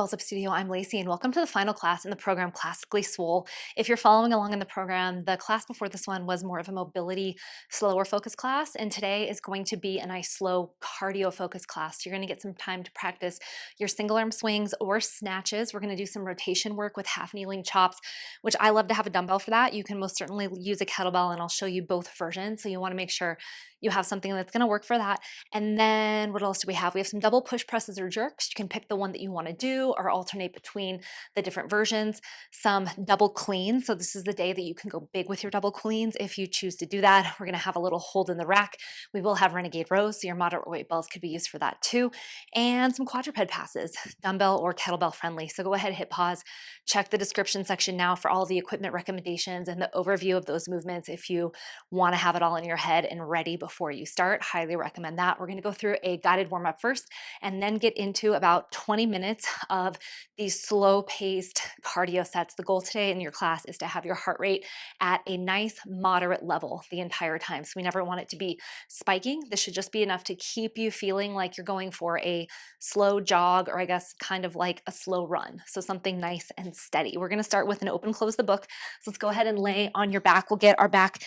Kettlebells Up Studio. I'm Lacey, and welcome to the final class in the program, Classically Swole. If you're following along in the program, the class before this one was more of a mobility, slower focus class, and today is going to be a nice, slow cardio focus class. You're going to get some time to practice your single arm swings or snatches. We're going to do some rotation work with half kneeling chops, which I love to have a dumbbell for that. You can most certainly use a kettlebell, and I'll show you both versions. So you want to make sure you have something that's going to work for that. And then what else do we have? We have some double push presses or jerks. You can pick the one that you want to do or alternate between the different versions. Some double cleans. So this is the day that you can go big with your double cleans if you choose to do that. We're going to have a little hold in the rack. We will have renegade rows, so your moderate weight bells could be used for that too. And some quadruped passes, dumbbell or kettlebell friendly. So go ahead, hit pause, check the description section now for all the equipment recommendations and the overview of those movements if you want to have it all in your head and ready before you start. Highly recommend that. We're going to go through a guided warm-up first and then get into about 20 minutes of these slow-paced cardio sets. The goal today in your class is to have your heart rate at a nice moderate level the entire time. So we never want it to be spiking. This should just be enough to keep you feeling like you're going for a slow jog, or I guess kind of like a slow run. So something nice and steady. We're going to start with an open close the book. So let's go ahead and lay on your back. We'll get our back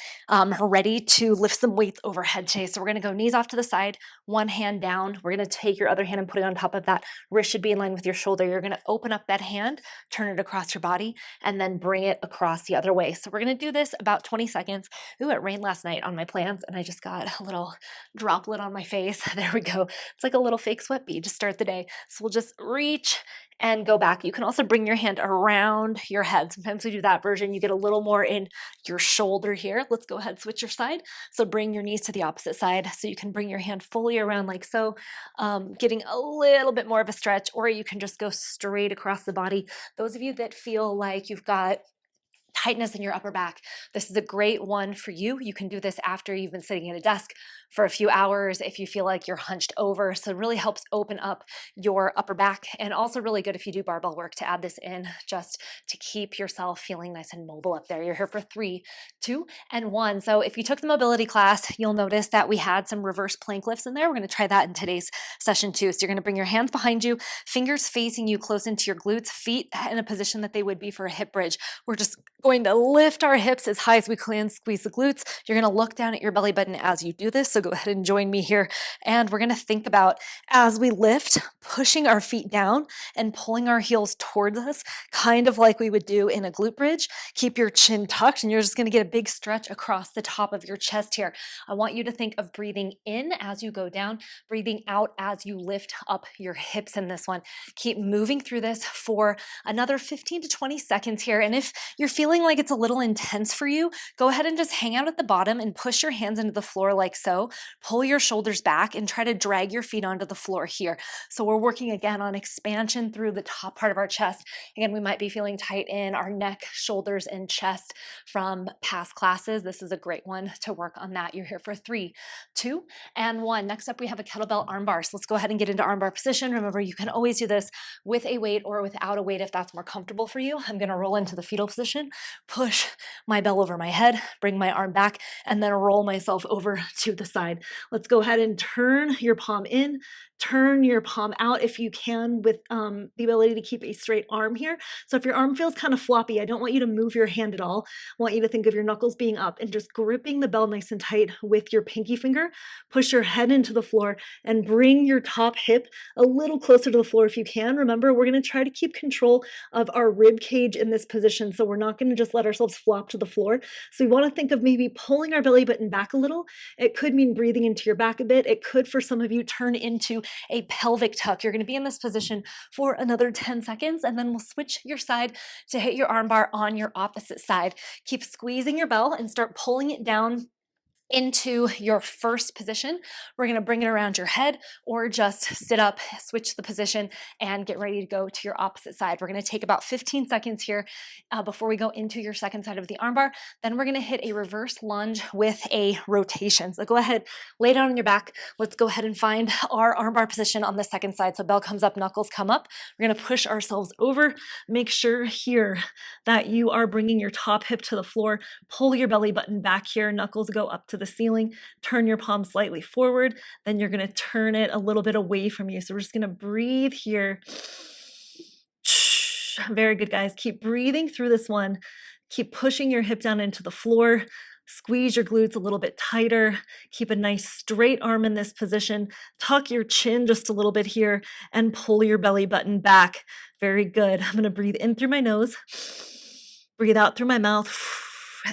ready to lift some weights overhead today. So we're going to go knees off to the side, one hand down. We're going to take your other hand and put it on top of that. Wrist should be in line with your shoulder. You're going to open up that hand, turn it across your body, and then bring it across the other way. So we're going to do this about 20 seconds. Ooh, it rained last night on my plants and I just got a little droplet on my face. There we go. It's like a little fake sweat bead to start the day. So we'll just reach and go back. You can also bring your hand around your head. Sometimes we do that version. You get a little more in your shoulder here. Let's go ahead, switch your side. So bring your knees to the opposite side so you can bring your hand fully around like so, getting a little bit more of a stretch, or you can just go straight across the body. Those of you that feel like you've got tightness in your upper back, this is a great one for you. You can do this after you've been sitting at a desk for a few hours if you feel like you're hunched over. So it really helps open up your upper back, and also really good if you do barbell work to add this in just to keep yourself feeling nice and mobile up there. You're here for 3, 2, and 1. So if you took the mobility class, you'll notice that we had some reverse plank lifts in there. We're going to try that in today's session too. So you're going to bring your hands behind you, fingers facing you close into your glutes, feet in a position that they would be for a hip bridge. We're just going to lift our hips as high as we can, squeeze the glutes. You're going to look down at your belly button as you do this. So go ahead and join me here. And we're going to think about, as we lift, pushing our feet down and pulling our heels towards us, kind of like we would do in a glute bridge. Keep your chin tucked, and you're just going to get a big stretch across the top of your chest here. I want you to think of breathing in as you go down, breathing out as you lift up your hips in this one. Keep moving through this for another 15 to 20 seconds here. And if you're feeling like it's a little intense for you, go ahead and just hang out at the bottom and push your hands into the floor like so. Pull your shoulders back and try to drag your feet onto the floor here. So we're working again on expansion through the top part of our chest. Again, we might be feeling tight in our neck, shoulders, and chest from past classes. This is a great one to work on that. You're here for 3, 2, and 1. Next up, we have a kettlebell armbar. So let's go ahead and get into armbar position. Remember, you can always do this with a weight or without a weight if that's more comfortable for you. I'm going to roll into the fetal position, push my bell over my head, bring my arm back, and then roll myself over to the side. Let's go ahead and turn your palm in, turn your palm out if you can, with the ability to keep a straight arm here. So if your arm feels kind of floppy, I don't want you to move your hand at all. I want you to think of your knuckles being up and just gripping the bell nice and tight with your pinky finger. Push your head into the floor and bring your top hip a little closer to the floor if you can. Remember, we're going to try to keep control of our rib cage in this position, so we're not going to just let ourselves flop to the floor. So we want to think of maybe pulling our belly button back a little. It could mean breathing into your back a bit. It could, for some of you, turn into a pelvic tuck. You're going to be in this position for another 10 seconds, and then we'll switch your side to hit your armbar on your opposite side. Keep squeezing your bell and start pulling it down into your first position. We're going to bring it around your head, or just sit up, switch the position, and get ready to go to your opposite side. We're going to take about 15 seconds here before we go into your second side of the armbar. Then we're going to hit a reverse lunge with a rotation. So go ahead, lay down on your back. Let's go ahead and find our armbar position on the second side. So bell comes up, knuckles come up. We're going to push ourselves over. Make sure here that you are bringing your top hip to the floor. Pull your belly button back here. Knuckles go up to the ceiling. Turn your palm slightly forward. Then you're going to turn it a little bit away from you. So we're just going to breathe here Very good, guys. Keep breathing through this one. Keep pushing your hip down into the floor. Squeeze your glutes a little bit tighter. Keep a nice straight arm in this position. Tuck your chin just a little bit here and pull your belly button back. Very good. I'm going to breathe in through my nose, breathe out through my mouth,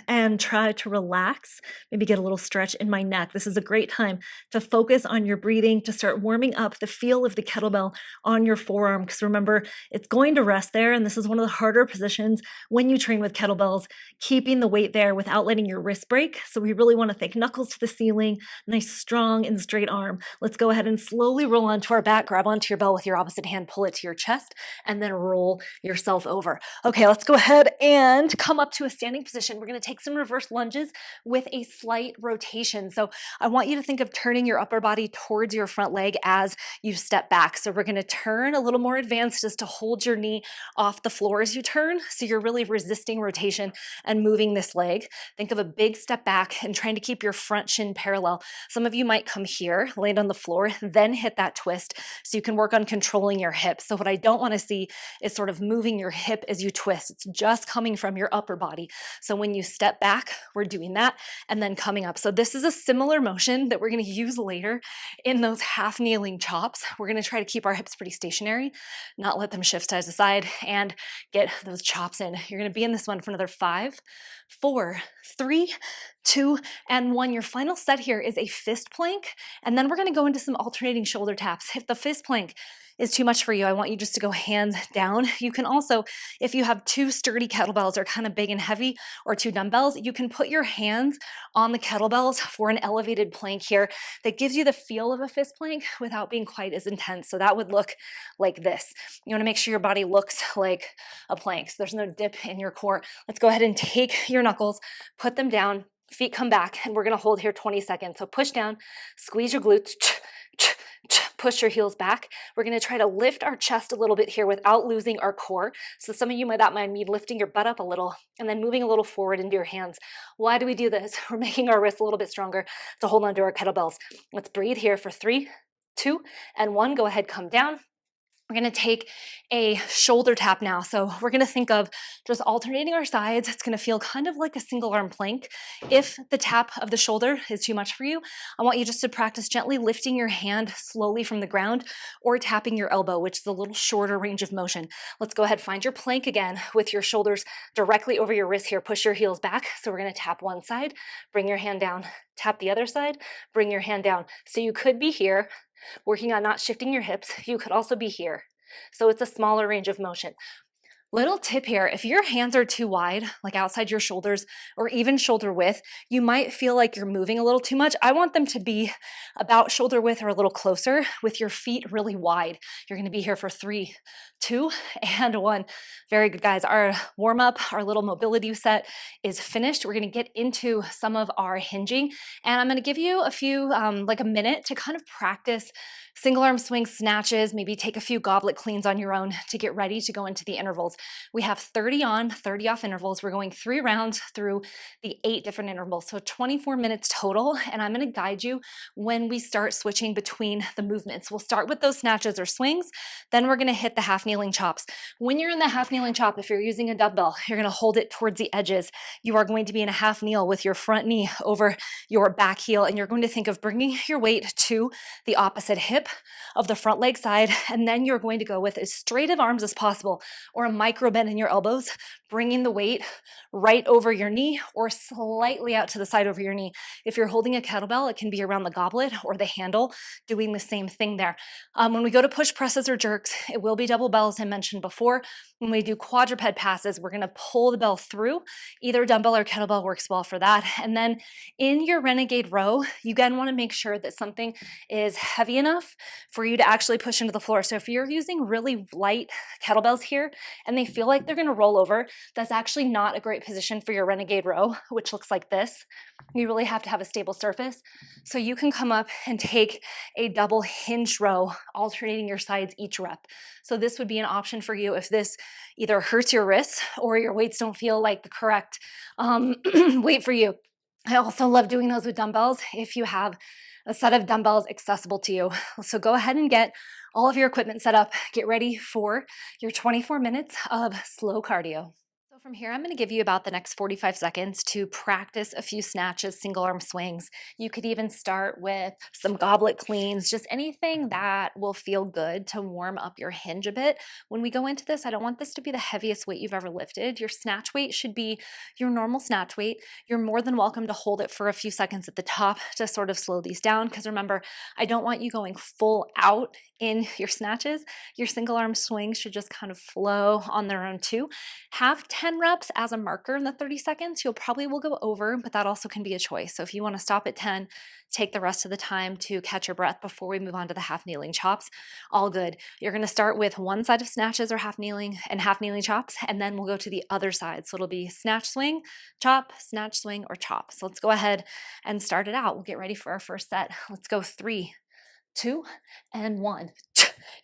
and try to relax. Maybe get a little stretch in my neck. This is a great time to focus on your breathing, to start warming up the feel of the kettlebell on your forearm. Because remember, it's going to rest there. And this is one of the harder positions when you train with kettlebells, keeping the weight there without letting your wrist break. So we really want to think knuckles to the ceiling, nice, strong, and straight arm. Let's go ahead and slowly roll onto our back, grab onto your bell with your opposite hand, pull it to your chest, and then roll yourself over. Okay, let's go ahead and come up to a standing position. We're going to take some reverse lunges with a slight rotation. So I want you to think of turning your upper body towards your front leg as you step back. So we're going to turn a little more advanced just to hold your knee off the floor as you turn. So you're really resisting rotation and moving this leg. Think of a big step back and trying to keep your front shin parallel. Some of you might come here, land on the floor, then hit that twist so you can work on controlling your hips. So what I don't want to see is sort of moving your hip as you twist. It's just coming from your upper body. So when you step back, we're doing that and then coming up. So this is a similar motion that we're going to use later in those half kneeling chops. We're going to try to keep our hips pretty stationary, not let them shift side to side, and get those chops in. You're going to be in this one for another 5, 4, 3, 2, and 1. Your final set here is a fist plank, and then we're going to go into some alternating shoulder taps. If the fist plank is too much for you, I want you just to go hands down. You can also, if you have 2 sturdy kettlebells or kind of big and heavy, or 2 dumbbells, you can put your hands on the kettlebells for an elevated plank here that gives you the feel of a fist plank without being quite as intense. So that would look like this. You want to make sure your body looks like a plank, so there's no dip in your core. Let's go ahead and take your knuckles, put them down, feet come back, and we're going to hold here 20 seconds. So push down, squeeze your glutes, push your heels back. We're going to try to lift our chest a little bit here without losing our core. So some of you might not mind me lifting your butt up a little and then moving a little forward into your hands. Why do we do this? We're making our wrists a little bit stronger to hold on to our kettlebells. Let's breathe here for 3, 2, and 1. Go ahead, come down. We're going to take a shoulder tap now. So we're going to think of just alternating our sides. It's going to feel kind of like a single arm plank. If the tap of the shoulder is too much for you, I want you just to practice gently lifting your hand slowly from the ground or tapping your elbow, which is a little shorter range of motion. Let's go ahead, find your plank again with your shoulders directly over your wrists here. Push your heels back. So we're going to tap one side, bring your hand down, tap the other side, bring your hand down. So you could be here, working on not shifting your hips. You could also be here. So it's a smaller range of motion. Little tip here, if your hands are too wide, like outside your shoulders or even shoulder width, you might feel like you're moving a little too much. I want them to be about shoulder width or a little closer with your feet really wide. You're going to be here for 3, 2, and 1. Very good, guys. Our warm up, our little mobility set is finished. We're going to get into some of our hinging, and I'm going to give you a few, like a minute to kind of practice single arm swing snatches, maybe take a few goblet cleans on your own to get ready to go into the intervals. We have 30 on, 30 off intervals. We're going 3 rounds through the 8 different intervals, so 24 minutes total, and I'm going to guide you when we start switching between the movements. We'll start with those snatches or swings, then we're going to hit the half kneeling chops. When you're in the half kneeling chop, if you're using a dumbbell, you're going to hold it towards the edges. You are going to be in a half kneel with your front knee over your back heel, and you're going to think of bringing your weight to the opposite hip of the front leg side, and then you're going to go with as straight of arms as possible or a micro bend in your elbows, bringing the weight right over your knee or slightly out to the side over your knee. If you're holding a kettlebell, it can be around the goblet or the handle, doing the same thing there. When we go to push presses or jerks, it will be double bells I mentioned before. When we do quadruped passes, we're going to pull the bell through. Either dumbbell or kettlebell works well for that. And then in your renegade row, you again want to make sure that something is heavy enough for you to actually push into the floor. So if you're using really light kettlebells here and they feel like they're going to roll over, that's actually not a great position for your renegade row, which looks like this. You really have to have a stable surface. So you can come up and take a double hinge row, alternating your sides each rep. So this would be an option for you if this either hurts your wrists or your weights don't feel like the correct weight for you. I also love doing those with dumbbells if you have a set of dumbbells accessible to you. So go ahead and get all of your equipment set up. Get ready for your 24 minutes of slow cardio. So from here, I'm going to give you about the next 45 seconds to practice a few snatches, single arm swings. You could even start with some goblet cleans, just anything that will feel good to warm up your hinge a bit. When we go into this, I don't want this to be the heaviest weight you've ever lifted. Your snatch weight should be your normal snatch weight. You're more than welcome to hold it for a few seconds at the top to sort of slow these down, because remember, I don't want you going full out in your snatches. Your single arm swings should just kind of flow on their own too. Have 10 reps as a marker in the 30 seconds. You'll probably will go over, but that also can be a choice. So if you want to stop at 10, take the rest of the time to catch your breath before we move on to the half kneeling chops. All good. You're going to start with one side of snatches or half kneeling chops, and then we'll go to the other side. So it'll be snatch swing, chop, snatch swing, or chop. So let's go ahead and start it out. We'll get ready for our first set. Let's go 3, 2, and 1.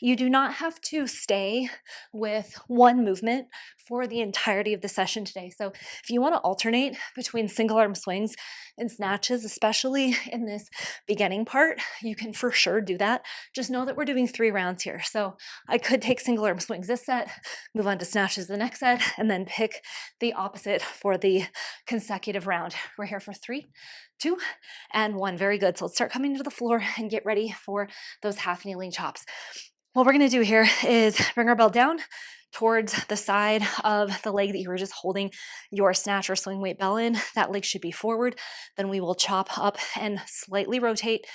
You do not have to stay with one movement for the entirety of the session today. So if you want to alternate between single arm swings and snatches, especially in this beginning part, you can for sure do that. Just know that we're doing 3 rounds here. So I could take single arm swings this set, move on to snatches the next set, and then pick the opposite for the consecutive round. We're here for 3, 2, and 1. Very good. So let's start coming to the floor and get ready for those half kneeling chops. What we're going to do here is bring our bell down towards the side of the leg that you were just holding your snatch or swing weight bell in. That leg should be forward. Then we will chop up and slightly rotate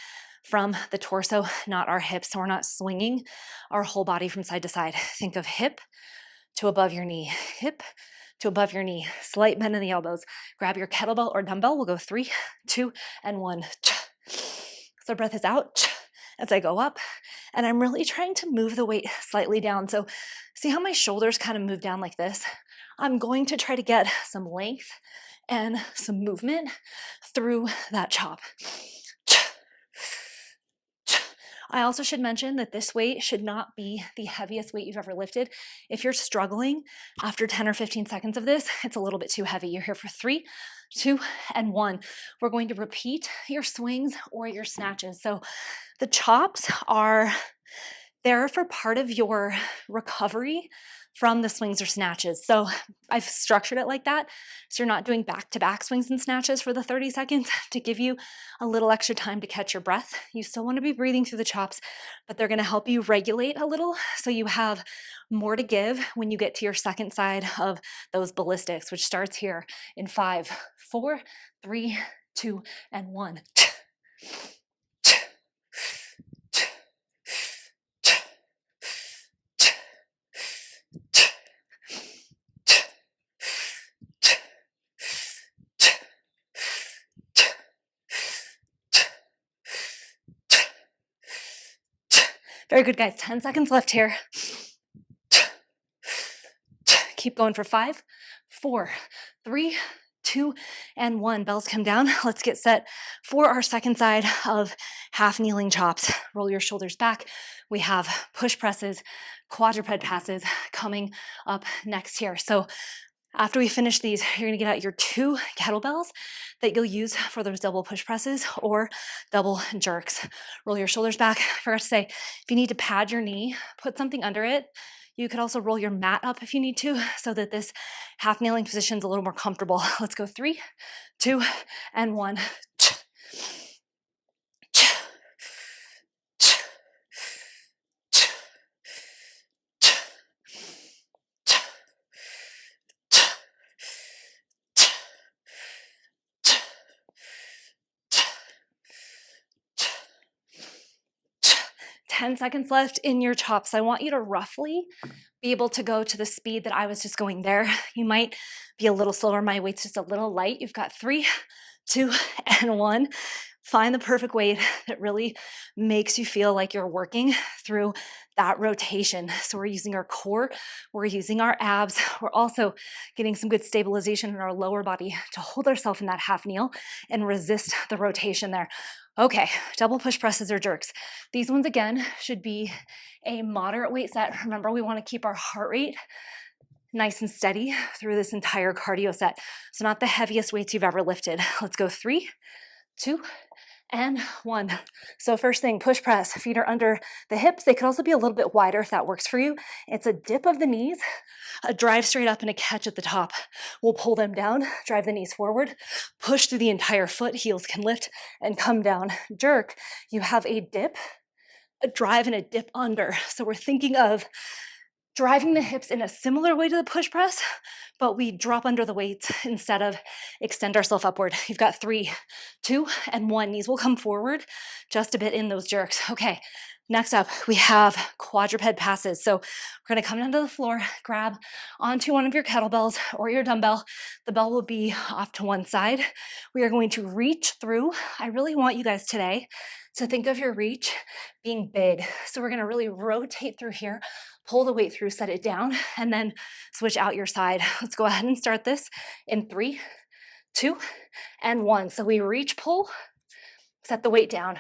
from the torso, not our hips. So we're not swinging our whole body from side to side. Think of hip to above your knee, hip to above your knee, slight bend in the elbows. Grab your kettlebell or dumbbell. We'll go 3, 2, and 1. So breath is out as I go up, and I'm really trying to move the weight slightly down. So see how my shoulders kind of move down like this? I'm going to try to get some length and some movement through that chop. I also should mention that this weight should not be the heaviest weight you've ever lifted. If you're struggling after 10 or 15 seconds of this, it's a little bit too heavy. You're here for 3, 2, and 1. We're going to repeat your swings or your snatches. So the chops are there for part of your recovery from the swings or snatches. So I've structured it like that. So you're not doing back-to-back swings and snatches for the 30 seconds to give you a little extra time to catch your breath. You still want to be breathing through the chops, but they're going to help you regulate a little so you have more to give when you get to your second side of those ballistics, which starts here in 5, 4, 3, 2, and 1. Very good, guys. 10 seconds left here. Keep going for 5, 4, 3, 2, and 1. Bells come down. Let's get set for our second side of half kneeling chops. Roll your shoulders back. We have push presses, quadruped passes coming up next here. So after we finish these, you're going to get out your 2 kettlebells that you'll use for those double push presses or double jerks. Roll your shoulders back. I forgot to say, if you need to pad your knee, put something under it. You could also roll your mat up if you need to, so that this half kneeling position is a little more comfortable. Let's go 3, 2, and 1. 10 seconds left in your chops. I want you to roughly be able to go to the speed that I was just going there. You might be a little slower. My weight's just a little light. You've got 3, 2, and 1. Find the perfect weight that really makes you feel like you're working through that rotation. So we're using our core, we're using our abs, we're also getting some good stabilization in our lower body to hold ourselves in that half kneel and resist the rotation there. Okay, double push presses or jerks. These ones, again, should be a moderate weight set. Remember, we want to keep our heart rate nice and steady through this entire cardio set. So not the heaviest weights you've ever lifted. Let's go 3, 2, and 1. So first thing, push press, feet are under the hips. They could also be a little bit wider if that works for you. It's a dip of the knees, a drive straight up, and a catch at the top. We'll pull them down, drive the knees forward, push through the entire foot, heels can lift and come down. Jerk, you have a dip, a drive, and a dip under. So we're thinking of driving the hips in a similar way to the push press, but we drop under the weights instead of extend ourselves upward. You've got 3, 2, and 1. Knees will come forward just a bit in those jerks. Okay, next up, we have quadruped passes. So we're gonna come down to the floor, grab onto one of your kettlebells or your dumbbell. The bell will be off to one side. We are going to reach through. I really want you guys today to think of your reach being big. So we're gonna really rotate through here, pull the weight through, set it down, and then switch out your side. Let's go ahead and start this in 3, 2, and 1. So we reach, pull, set the weight down.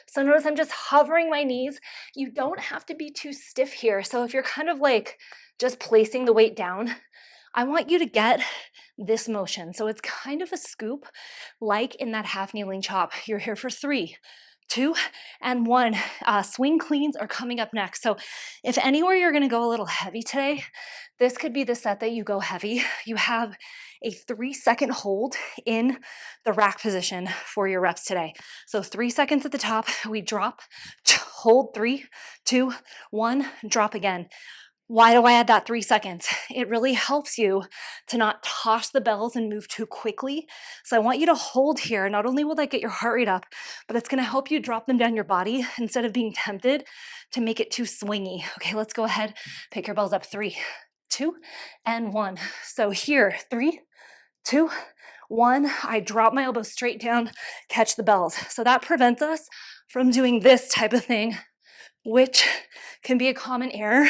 So notice I'm just hovering my knees. You don't have to be too stiff here. So if you're kind of like just placing the weight down, I want you to get this motion. So it's kind of a scoop, like in that half kneeling chop. You're here for 3, 2, and 1. Swing cleans are coming up next. So if anywhere you're gonna go a little heavy today, this could be the set that you go heavy. You have a 3-second hold in the rack position for your reps today. So 3 seconds at the top, we drop, hold 3, 2, 1, drop again. Why do I add that 3 seconds? It really helps you to not toss the bells and move too quickly. So I want you to hold here. Not only will that get your heart rate up, but it's gonna help you drop them down your body instead of being tempted to make it too swingy. Okay, let's go ahead, pick your bells up. 3, 2, and 1. So here, 3, 2, 1. I drop my elbows straight down, catch the bells. So that prevents us from doing this type of thing, which can be a common error.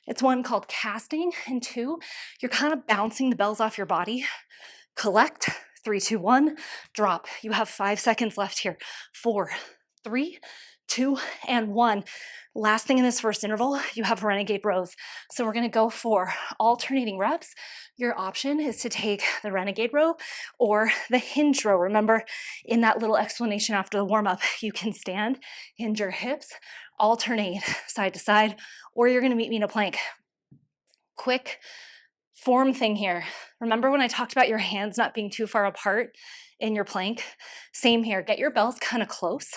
It's one called casting, and 2, you're kind of bouncing the bells off your body. Collect, 3, 2, 1, drop. You have 5 seconds left here. 4, 3, 2, and 1. Last thing in this first interval, you have renegade rows. So we're gonna go for alternating reps. Your option is to take the renegade row or the hinge row. Remember, in that little explanation after the warm-up, you can stand, hinge your hips, alternate side to side, or you're gonna meet me in a plank. Quick form thing here. Remember when I talked about your hands not being too far apart in your plank? Same here. Get your bells kind of close,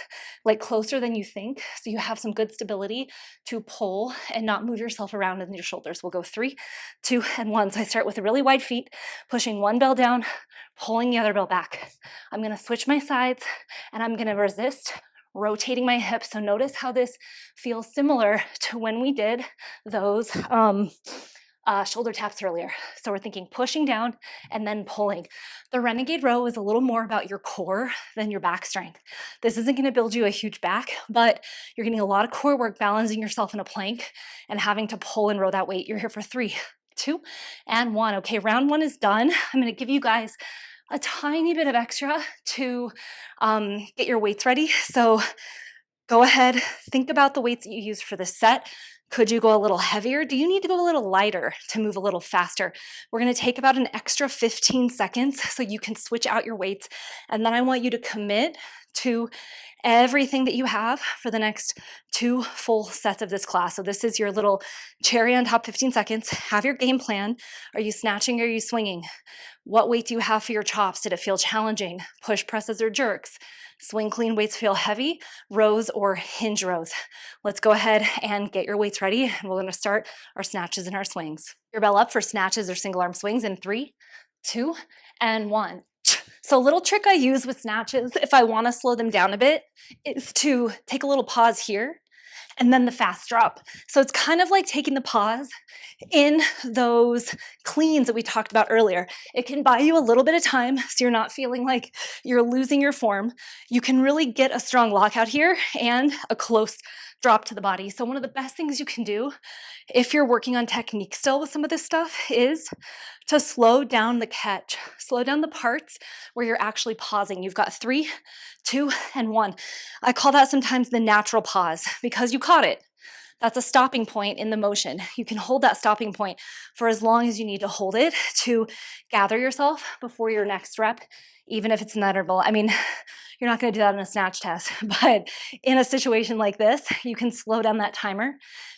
like closer than you think, so you have some good stability to pull and not move yourself around in your shoulders. We'll go 3, 2, and 1. So I start with really wide feet, pushing one bell down, pulling the other bell back. I'm gonna switch my sides and I'm gonna resist rotating my hips. So notice how this feels similar to when we did those shoulder taps earlier. So we're thinking pushing down and then pulling. The renegade row is a little more about your core than your back strength. This isn't gonna build you a huge back, but you're getting a lot of core work balancing yourself in a plank and having to pull and row that weight. You're here for 3, 2, and 1. Okay, round 1 is done. I'm gonna give you guys a tiny bit of extra to get your weights ready. So go ahead, think about the weights that you use for this set. Could you go a little heavier? Do you need to go a little lighter to move a little faster? We're gonna take about an extra 15 seconds so you can switch out your weights. And then I want you to commit to everything that you have for the next 2 full sets of this class. So this is your little cherry on top 15 seconds. Have your game plan. Are you snatching or are you swinging? What weight do you have for your chops? Did it feel challenging? Push presses or jerks? Swing clean weights feel heavy, rows or hinge rows. Let's go ahead and get your weights ready. And we're gonna start our snatches and our swings. Your bell up for snatches or single arm swings in 3, 2, and 1. So a little trick I use with snatches, if I wanna slow them down a bit, is to take a little pause here and then the fast drop. So it's kind of like taking the pause in those cleans that we talked about earlier. It can buy you a little bit of time so you're not feeling like you're losing your form. You can really get a strong lockout here and a close drop to the body. So one of the best things you can do if you're working on technique still with some of this stuff is to slow down the catch, slow down the parts where you're actually pausing. You've got 3, 2, and 1. I call that sometimes the natural pause because you caught it. That's a stopping point in the motion. You can hold that stopping point for as long as you need to hold it to gather yourself before your next rep, even if it's in that interval. I mean, you're not going to do that in a snatch test, but in a situation like this, you can slow down that timer,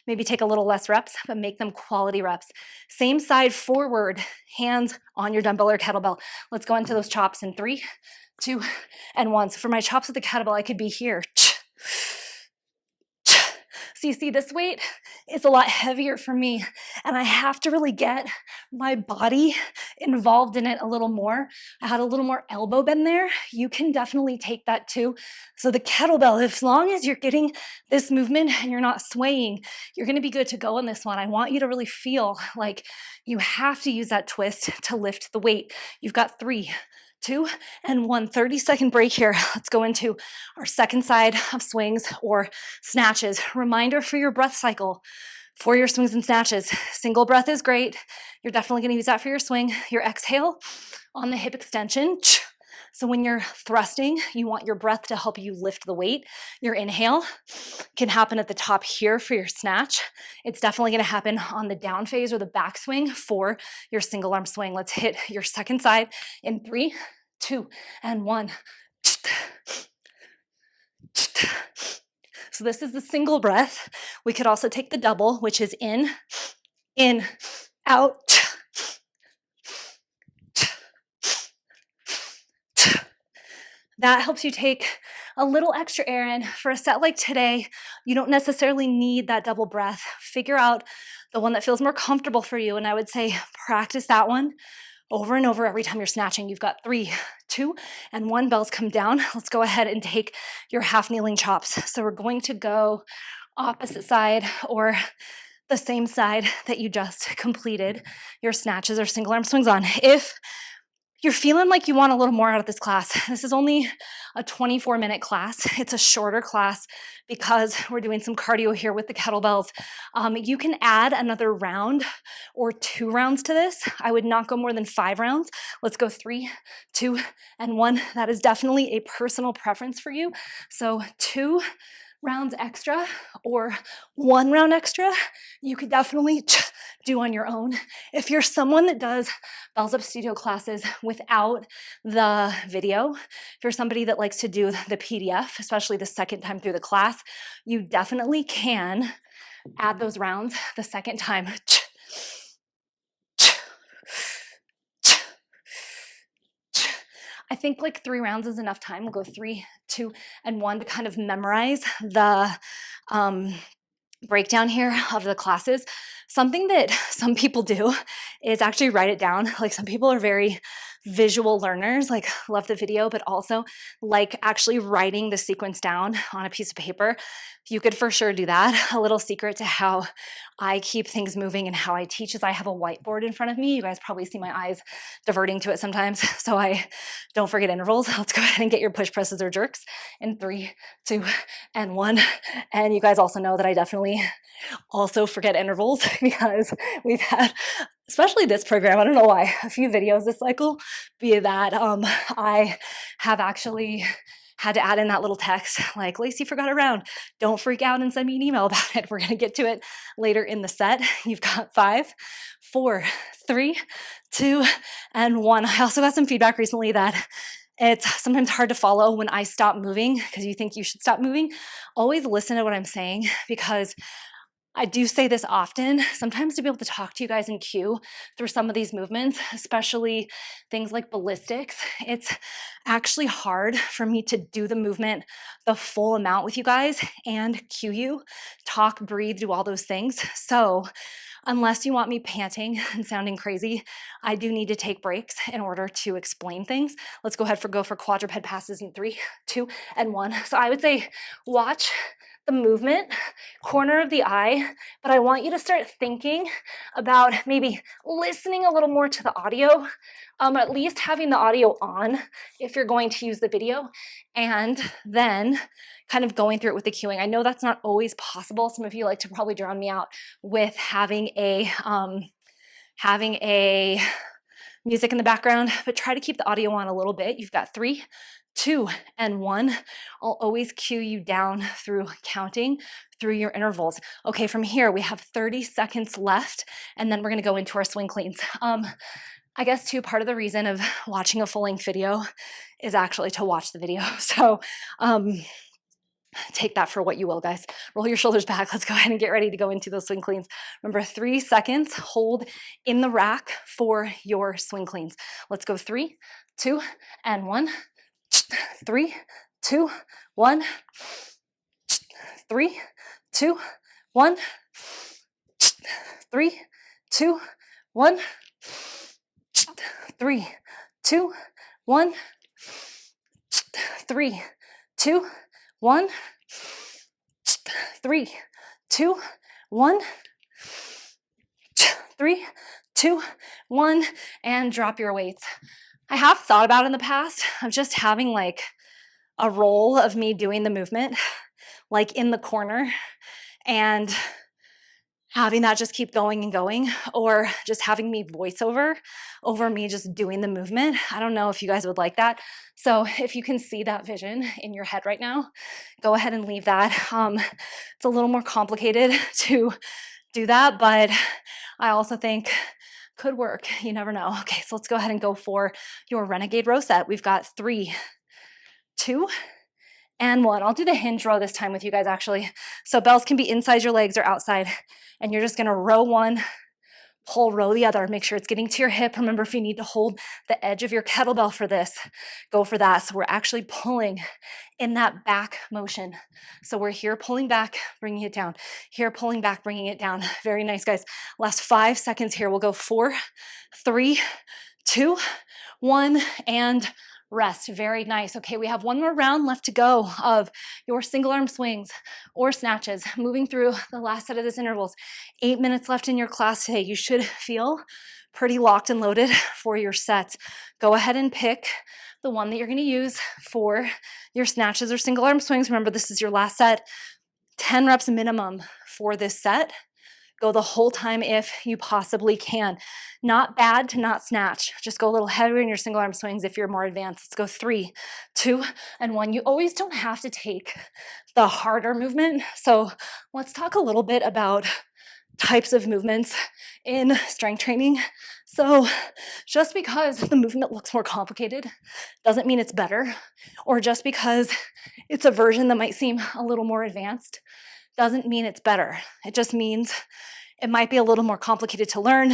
maybe take a little less reps, but make them quality reps. Same side forward, hands on your dumbbell or kettlebell. Let's go into those chops in 3, 2, and 1. So for my chops with the kettlebell, I could be here. So you see, this weight is a lot heavier for me, and I have to really get my body involved in it a little more. I had a little more elbow bend there. You can definitely take that too. So the kettlebell, as long as you're getting this movement and you're not swaying, you're gonna be good to go on this one. I want you to really feel like you have to use that twist to lift the weight. You've got 3, 2, and 1. 30-second break here. Let's go into our second side of swings or snatches. Reminder for your breath cycle for your swings and snatches. Single breath is great. You're definitely going to use that for your swing. Your exhale on the hip extension. So when you're thrusting, you want your breath to help you lift the weight. Your inhale can happen at the top here for your snatch. It's definitely going to happen on the down phase or the backswing for your single arm swing. Let's hit your second side in 3, 2, and 1. So this is the single breath. We could also take the double, which is in, out. That helps you take a little extra air in. For a set like today, you don't necessarily need that double breath. Figure out the one that feels more comfortable for you, and I would say practice that one over and over every time you're snatching. You've got 3, 2, and 1. Bells come down. Let's go ahead and take your half kneeling chops. So we're going to go opposite side or the same side that you just completed your snatches or single arm swings on. If you're feeling like you want a little more out of this class, this is only a 24-minute class. It's a shorter class because we're doing some cardio here with the kettlebells. You can add another round or 2 rounds to this. I would not go more than 5 rounds. Let's go 3, 2, and 1. That is definitely a personal preference for you. So 2 rounds extra or 1 round extra, you could definitely do on your own. If you're someone that does Bells Up Studio classes without the video, if you're somebody that likes to do the PDF, especially the second time through the class, you definitely can add those rounds the second time. I think like 3 rounds is enough time. We'll go 3, 2, and 1 to kind of memorize the breakdown here of the classes. Something that some people do is actually write it down. Like some people are very visual learners, like love the video, but also like actually writing the sequence down on a piece of paper. You could for sure do that. A little secret to how I keep things moving and how I teach is I have a whiteboard in front of me. You guys probably see my eyes diverting to it sometimes, so I don't forget intervals. Let's go ahead and get your push presses or jerks in 3, 2, and 1. And you guys also know that I definitely also forget intervals because we've had, especially this program, I don't know why, a few videos this cycle, be that I have actually had to add in that little text like, Lacey forgot a round. Don't freak out and send me an email about it. We're going to get to it later in the set. You've got 5, 4, 3, 2, and 1. I also got some feedback recently that it's sometimes hard to follow when I stop moving because you think you should stop moving. Always listen to what I'm saying because I do say this often, sometimes to be able to talk to you guys in cue through some of these movements, especially things like ballistics, it's actually hard for me to do the movement the full amount with you guys and cue you, talk, breathe, do all those things. So unless you want me panting and sounding crazy, I do need to take breaks in order to explain things. Let's go ahead go for quadruped passes in 3, 2, and 1. So I would say watch the movement, corner of the eye, but I want you to start thinking about maybe listening a little more to the audio, at least having the audio on if you're going to use the video, and then kind of going through it with the cueing. I know that's not always possible. Some of you like to probably drown me out with having a music in the background, but try to keep the audio on a little bit. You've got 3, 2, and 1. I'll always cue you down through counting through your intervals. Okay, from here we have 30 seconds left, and then we're gonna go into our swing cleans. I guess too, part of the reason of watching a full-length video is actually to watch the video. So take that for what you will, guys. Roll your shoulders back. Let's go ahead and get ready to go into those swing cleans. Remember, 3 seconds, hold in the rack for your swing cleans. Let's go 3, 2, and 1. 3, 2, 1. 3, 2, 1. 3, 2, 1. 3, 2, 1. 3, 2, 1. 3, 2, 1. 3, 2, 1, and drop your weights. I have thought about in the past of just having like a roll of me doing the movement, like in the corner, and having that just keep going and going, or just having me voiceover over me just doing the movement. I don't know if you guys would like that. So if you can see that vision in your head right now, go ahead and leave that. It's a little more complicated to do that, but I also think could work. You never know. Okay, so let's go ahead and go for your renegade row set. We've got 3, 2, and 1. I'll do the hinge row this time with you guys actually. So bells can be inside your legs or outside, and you're just gonna row 1, pull row the other. Make sure it's getting to your hip. Remember, if you need to hold the edge of your kettlebell for this, go for that. So we're actually pulling in that back motion. So we're here pulling back, bringing it down. Here pulling back, bringing it down. Very nice, guys. Last 5 seconds here. We'll go 4, 3, 2, 1, and rest. Very nice. Okay, we have one more round left to go of your single arm swings or snatches. Moving through the last set of this intervals. 8 minutes left in your class today. You should feel pretty locked and loaded for your sets. Go ahead and pick the one that you're going to use for your snatches or single arm swings. Remember, this is your last set. 10 reps minimum for this set. Go the whole time if you possibly can. Not bad to not snatch. Just go a little heavier in your single arm swings if you're more advanced. Let's go 3, 2, and 1. You always don't have to take the harder movement. So let's talk a little bit about types of movements in strength training. So just because the movement looks more complicated doesn't mean it's better, or just because it's a version that might seem a little more advanced doesn't mean it's better. It just means it might be a little more complicated to learn.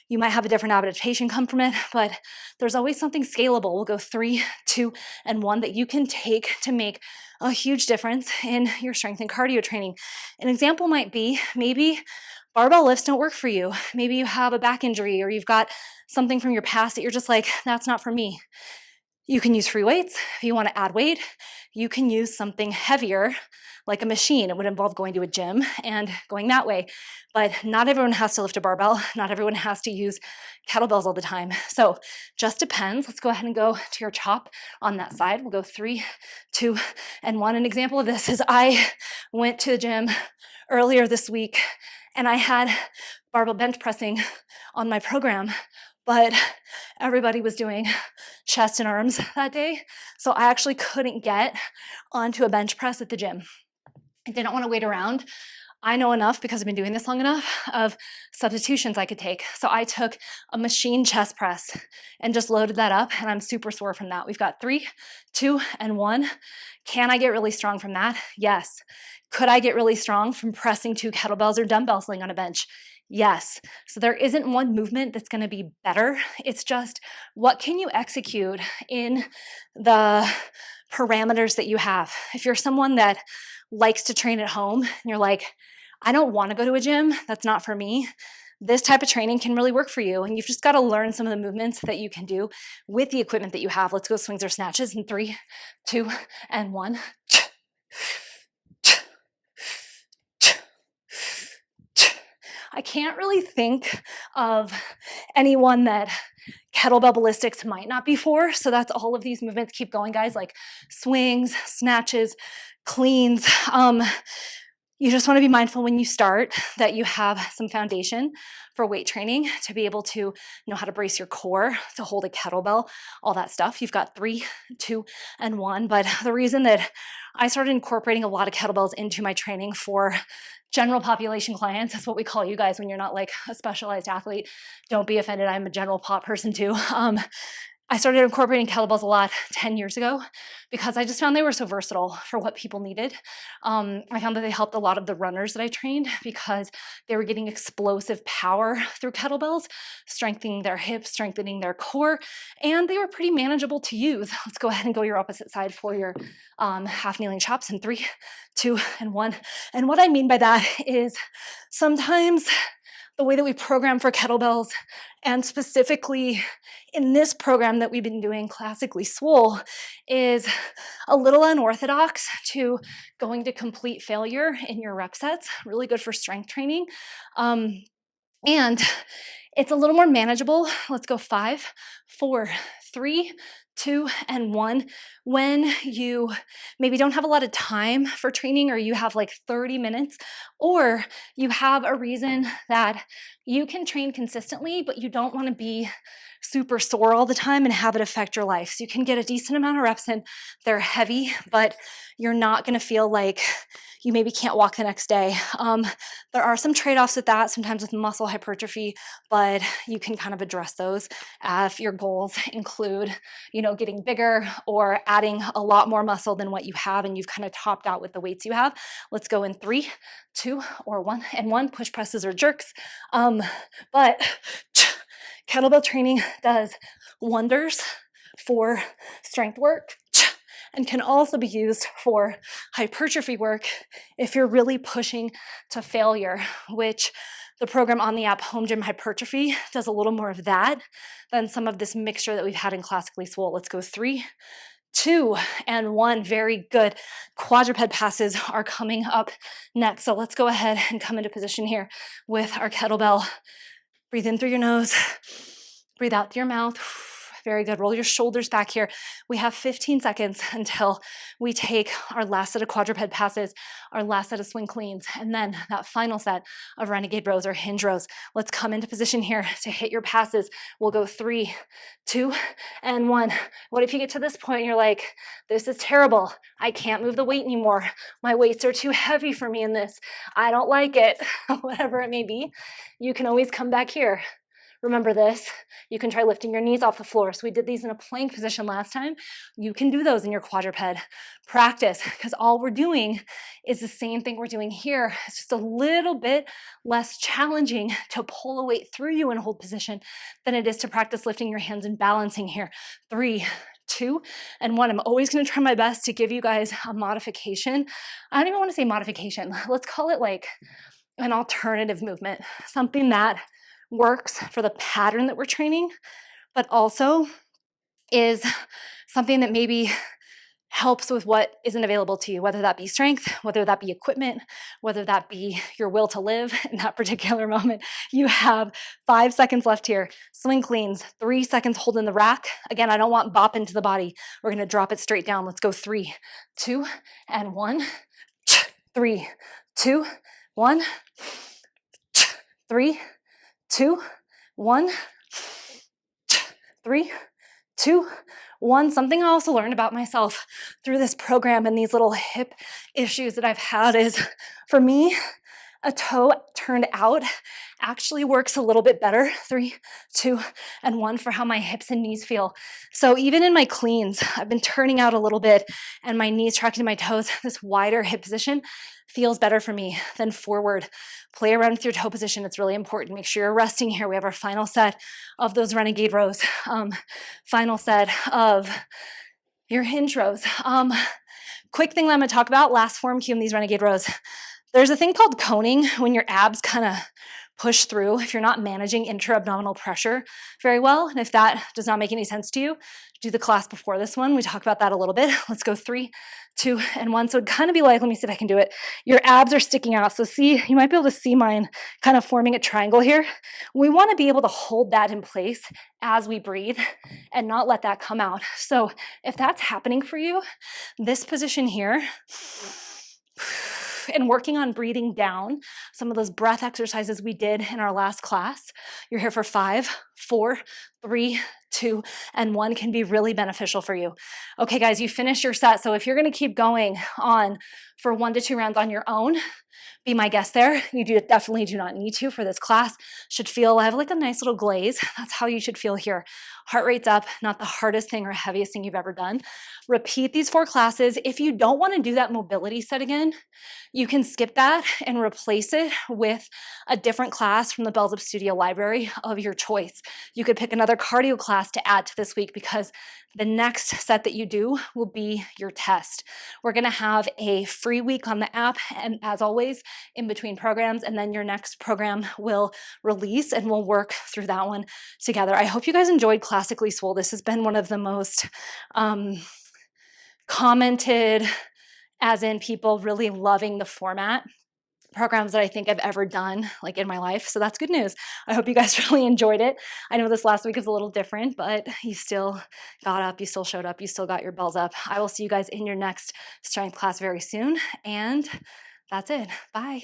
You might have a different adaptation come from it, but there's always something scalable. We'll go 3, 2, and 1 that you can take to make a huge difference in your strength and cardio training. An example might be maybe barbell lifts don't work for you. Maybe you have a back injury or you've got something from your past that you're just like, that's not for me. You can use free weights. If you want to add weight, you can use something heavier like a machine. It would involve going to a gym and going that way. But not everyone has to lift a barbell. Not everyone has to use kettlebells all the time. So just depends. Let's go ahead and go to your chop on that side. We'll go 3, 2, and 1. An example of this is I went to the gym earlier this week and I had barbell bench pressing on my program, but everybody was doing chest and arms that day. So I actually couldn't get onto a bench press at the gym. I didn't want to wait around. I know enough, because I've been doing this long enough, of substitutions I could take. So I took a machine chest press and just loaded that up, and I'm super sore from that. We've got 3, 2, and 1. Can I get really strong from that? Yes. Could I get really strong from pressing 2 kettlebells or dumbbells laying on a bench? Yes. So there isn't one movement that's going to be better. It's just what can you execute in the parameters that you have. If you're someone that likes to train at home and you're like, I don't want to go to a gym, that's not for me, this type of training can really work for you. And you've just got to learn some of the movements that you can do with the equipment that you have. Let's go swings or snatches in 3, 2, and 1. I can't really think of anyone that kettlebell ballistics might not be for. So that's all of these movements. Keep going, guys, like swings, snatches, cleans. You just want to be mindful when you start that you have some foundation for weight training to be able to know how to brace your core, to hold a kettlebell, all that stuff. You've got 3, 2, and 1. But the reason that I started incorporating a lot of kettlebells into my training for general population clients, that's what we call you guys when you're not like a specialized athlete. Don't be offended. I'm a general pop person too. I started incorporating kettlebells a lot 10 years ago because I just found they were so versatile for what people needed. I found that they helped a lot of the runners that I trained because they were getting explosive power through kettlebells, strengthening their hips, strengthening their core, and they were pretty manageable to use. Let's go ahead and go your opposite side for your half kneeling chops in 3, 2, and 1. And what I mean by that is sometimes the way that we program for kettlebells, and specifically in this program that we've been doing, Classically Swole, is a little unorthodox to going to complete failure in your rep sets. Really good for strength training. And it's a little more manageable. Let's go 5, 4, 3, 2, and 1. When you maybe don't have a lot of time for training, or you have like 30 minutes, or you have a reason that you can train consistently, but you don't want to be super sore all the time and have it affect your life. So you can get a decent amount of reps in. They're heavy, but you're not going to feel like you maybe can't walk the next day. There are some trade-offs with that, sometimes with muscle hypertrophy, but you can kind of address those if your goals include, getting bigger or adding a lot more muscle than what you have and you've kind of topped out with the weights you have. Let's go in 3, 2, or 1 and 1, push presses or jerks. But kettlebell training does wonders for strength work and can also be used for hypertrophy work if you're really pushing to failure, which the program on the app Home Gym Hypertrophy does a little more of that than some of this mixture that we've had in Classically Swole. Let's go 3, 2, and 1. Very good. Quadruped passes are coming up next. So let's go ahead and come into position here with our kettlebell. Breathe in through your nose, breathe out through your mouth. Very good. Roll your shoulders back here. We have 15 seconds until we take our last set of quadruped passes, our last set of swing cleans, and then that final set of renegade rows or hinge rows. Let's come into position here to hit your passes. We'll go 3, 2, and 1. What if you get to this point and you're like, this is terrible. I can't move the weight anymore. My weights are too heavy for me in this. I don't like it. Whatever it may be, you can always come back here. Remember this, you can try lifting your knees off the floor. So we did these in a plank position last time. You can do those in your quadruped. Practice, because all we're doing is the same thing we're doing here. It's just a little bit less challenging to pull a weight through you in hold position than it is to practice lifting your hands and balancing here. 3, 2, and 1. I'm always going to try my best to give you guys a modification. I don't even want to say modification. Let's call it like an alternative movement, something that works for the pattern that we're training, but also is something that maybe helps with what isn't available to you, whether that be strength, whether that be equipment, whether that be your will to live in that particular moment. You have 5 seconds left here. Swing cleans, 3 seconds holding the rack. Again, I don't want bop into the body. We're going to drop it straight down. Let's go 3, 2, and 1. 3, 2, 1. 3, 2, 1. 3, 2, 1. Something I also learned about myself through this program and these little hip issues that I've had is, for me, a toe turned out actually works a little bit better. 3, 2, and 1 for how my hips and knees feel. So even in my cleans, I've been turning out a little bit and my knees tracking to my toes. This wider hip position feels better for me than forward. Play around with your toe position. It's really important. Make sure you're resting here. We have our final set of those renegade rows. Final set of your hinge rows. Quick thing that I'm going to talk about, last form cue in these renegade rows. There's a thing called coning when your abs kind of push through if you're not managing intra-abdominal pressure very well. And if that does not make any sense to you, do the class before this one. We talk about that a little bit. Let's go 3, 2, and 1. So it'd kind of be like, let me see if I can do it. Your abs are sticking out. So see, you might be able to see mine kind of forming a triangle here. We want to be able to hold that in place as we breathe and not let that come out. So if that's happening for you, this position here, and working on breathing down some of those breath exercises we did in our last class. You're here for 5, 4, 3, 2, and 1 can be really beneficial for you. Okay, guys, you finished your set. So if you're going to keep going on for 1 to 2 rounds on your own, be my guest there. You definitely do not need to for this class. Should feel, I have like a nice little glaze. That's how you should feel here. Heart rate's up, not the hardest thing or heaviest thing you've ever done. Repeat these 4 classes. If you don't want to do that mobility set again, you can skip that and replace it with a different class from the Bells Up Studio library of your choice. You could pick another cardio class to add to this week because the next set that you do will be your test. We're going to have a free week on the app, and as always, in between programs, and then your next program will release and we'll work through that one together. I hope you guys enjoyed Classically Swole. This has been one of the most commented, as in people really loving the format programs that I think I've ever done like in my life. So that's good news. I hope you guys really enjoyed it. I know this last week was a little different, but you still got up, you still showed up, you still got your bells up. I will see you guys in your next strength class very soon. And that's it. Bye.